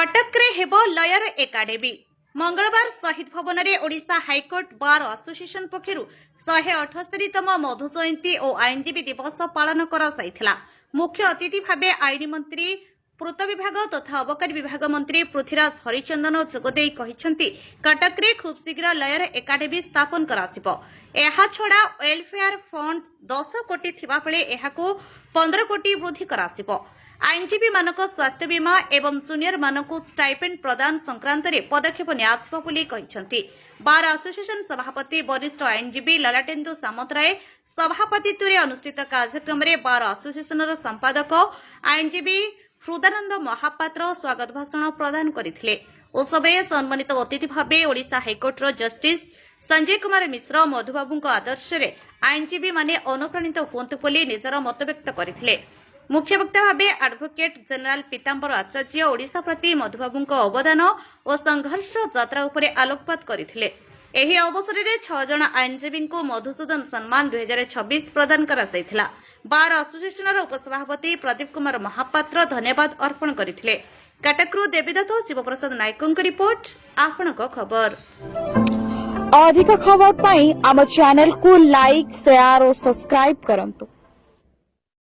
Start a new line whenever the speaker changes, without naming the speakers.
कटकरे हेबो lawyer academy मंगलवार शहीद भवन में Odisha high court bar association पक्षरु 178तम Madhu Jayanti और आईनजीवी दिवस पालन करा मुख्य अतिथि भाव आईन मंत्री पूर्त विभाग तथा अबकारी विभाग मंत्री पृथ्वीराज हरिचंदन जोगदे कहते कटकरे खूब शीघ्र लयर एकाडेमी स्थापन करासिबो। एहा छड़ा वेलफेयर फंड 10 कोटी थिबा बेले एहाको 15 कोटी वृद्धि करासिबो। आईनजीवी मानक स्वास्थ्य बीमा एवं जूनियर मानक स्टाइपेंड प्रदान संक्रांत रे पदक्षेप नियाजिबो बोली कहिसंती। बार एसोसिएशन सभापति वरिष्ठ आईनजीवी ललाटेन्दु सामंतराय सभापतित्व रे अनुष्ठित कार्यक्रम रे बार एसोसिएशन संपादक आईनजीवी हृदानंद महापात्र स्वागत भाषण प्रदान करथिले। उत्सवे सम्मानित अतिथि भावे ओडिशा हाईकोर्ट जस्टिस संजय कुमार मिश्र मधुबाबू आदर्श रे आईनजीवी माने अनुप्राणित हुअन्तु बोली निजर मत व्यक्त करथिले। मुख्य वक्ता भावे एडवोकेट जनरल पीतांबर आचार्य ओडिशा प्रति मधुबाबू अवदान और संघर्ष यात्रा उपरे आलोकपात करथिले। एही अवसर में 6 जन आईनजीवी को मधुसूदन सम्मान 2026 प्रदान कराଯାଇଥିଲା। बार एसोसिएशन उपसभापति प्रदीप कुमार महापात्र धन्यवाद अर्पण करथिले। कटकरू देवीदत्त शिवप्रसाद नायकଙ୍କ रिपोर्ट आपणको खबर।
अधिक खबर पाई आम चैनल को लाइक शेयर और सब्सक्राइब करंतु।